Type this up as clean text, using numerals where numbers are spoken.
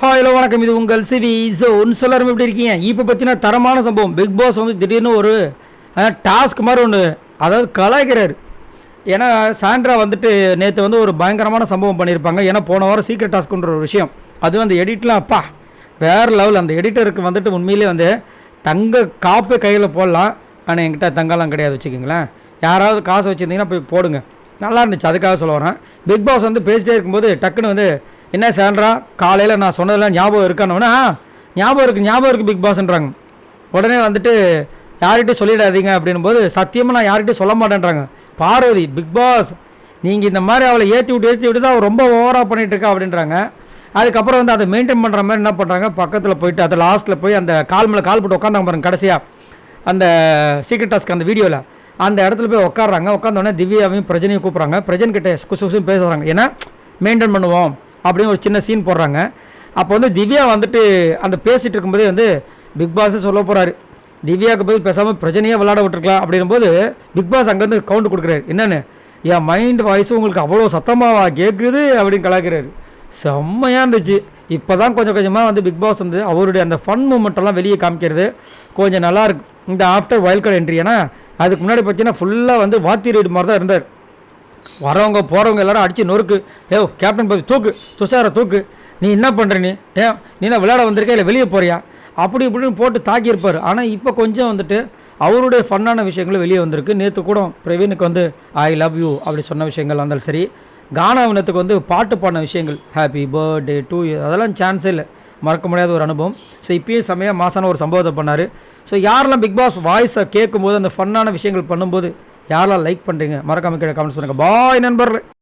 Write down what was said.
Hello வணக்கம், இது உங்கள் சிவி ஜோன். எல்லாரும் எப்படி இருக்கீங்க? இப்போ பார்த்தீங்கன்னா தரமான சம்பவம். பிக் பாஸ் வந்து திடீர்னு ஒரு டாஸ்க் மாதிரி ஒன்று, அதாவது கலாய்க்கிறார். ஏன்னா சாண்ட்ரா வந்துட்டு நேற்று வந்து ஒரு பயங்கரமான சம்பவம் பண்ணியிருப்பாங்க. ஏன்னா போன வாரம் சீக்ரெட் டாஸ்க்குன்ற ஒரு விஷயம், அது அந்த எடிட்லாம் அப்பா வேறு லெவல். அந்த எடிட்டருக்கு வந்துட்டு உண்மையிலே வந்து தங்க காப்பே கையில் போடலாம். ஆனால் என்கிட்ட தங்கலாம் கிடையாது வச்சுக்கிங்களேன். யாராவது காசு வச்சுருந்தீங்கன்னா போய் போடுங்க. நல்லா இருந்துச்சு, அதுக்காக சொல்ல வரேன். பிக் பாஸ் வந்து பேசிட்டே இருக்கும்போது டக்குன்னு வந்து, என்ன சாண்ட்ரா காலையில் நான் சொன்னதெல்லாம் ஞாபகம் இருக்கானோன்னா, ஞாபகம் இருக்குது பிக் பாஸ்ன்றாங்க. உடனே வந்துட்டு யார்கிட்டையும் சொல்லிடாதீங்க அப்படின்னும் போது, சத்தியமாக நான் யார்கிட்டையும் சொல்ல மாட்டேன்றாங்க. பார்வதி, பிக் பாஸ் நீங்கள் இந்த மாதிரி அவளை ஏற்றி விட்டு தான் அவள் ரொம்ப ஓவராக பண்ணிகிட்ருக்கா அப்படின்றாங்க. அதுக்கப்புறம் வந்து அதை மெயின்டைன் பண்ணுற மாதிரி என்ன பண்ணுறாங்க, பக்கத்தில் போயிட்டு அதை லாஸ்ட்டில் போய் அந்த கால் மேலே கால் போட்டு உட்காந்தாங்க பாருங்க. கடைசியாக அந்த சீக்ரெட் டாஸ்க் அந்த வீடியோவில் அந்த இடத்துல போய் உட்காடுறாங்க. உட்காந்தோடனே திவ்யாவையும் பிரஜனையும் கூப்பிட்றாங்க. பிரஜன் கிட்டே குசு பேசுகிறாங்க. ஏன்னா மெயின்டைன் பண்ணுவோம் அப்படின்னு ஒரு சின்ன சீன் போடுறாங்க. அப்போ வந்து திவ்யா வந்துட்டு அந்த பேசிகிட்டு இருக்கும்போதே வந்து பிக் பாஸே சொல்ல போகிறாரு, திவ்யாவுக்கு போய் பேசாமல் பிரச்சனையே விளையாட விட்டுருக்கலாம் அப்படின்போது பிக் பாஸ் அங்கேருந்து கவுண்ட் கொடுக்குறாரு. என்னென்னு, என் மைண்ட் வாய்ஸும் உங்களுக்கு அவ்வளோ சத்தமாக கேட்குது அப்படின்னு கலாய்க்கிறாரு. செம்மையாக இருந்துச்சு. இப்போ தான் கொஞ்சம் கொஞ்சமாக வந்து பிக் பாஸ் வந்து அவருடைய அந்த ஃபன் மூமெண்ட்டெல்லாம் வெளியே காமிக்கிறது கொஞ்சம் நல்லாயிருக்கு. இந்த ஆஃப்டர் வைல்ட் கார்டு என்ட்ரி, ஏன்னா அதுக்கு முன்னாடி பார்த்தீங்கன்னா ஃபுல்லாக வந்து வாத்தி ரைடு மாதிரி தான் இருந்தார். வரவங்க போகிறவங்க எல்லாரும் அடித்து நொறுக்கு, கேப்டன் பற்றி தூக்கு, துஷாரை தூக்கு, நீ என்ன பண்ணுற, நீ என்ன விளையாட வந்திருக்கா இல்லை வெளியே போறியா அப்படி இப்படின்னு போட்டு தாக்கியிருப்பார். ஆனால் இப்போ கொஞ்சம் வந்துட்டு அவருடைய ஃபன்னான விஷயங்களும் வெளியே வந்திருக்கு. நேற்று கூட பிரவீனுக்கு வந்து ஐ லவ் யூ அப்படி சொன்ன விஷயங்கள் வந்தாலும் சரி, கானாவினத்துக்கு வந்து பாட்டு பாடின விஷயங்கள், ஹாப்பி பர்த்டே டூ யூ, அதெல்லாம் சான்ஸே இல்லை, மறக்க முடியாத ஒரு அனுபவம். ஸோ இப்பயும் செம்மையாக மாசான ஒரு சம்பவத்தை பண்ணார். ஸோ யாரெல்லாம் பிக் பாஸ் வாய்ஸை கேட்கும்போது அந்த ஃபன்னான விஷயங்கள் பண்ணும்போது யாரெல்லாம் லைக் பண்ணுறீங்க மறக்காம கீழே கமெண்ட்ஸ் பண்ணுங்கள். பாய் நண்பர்களே.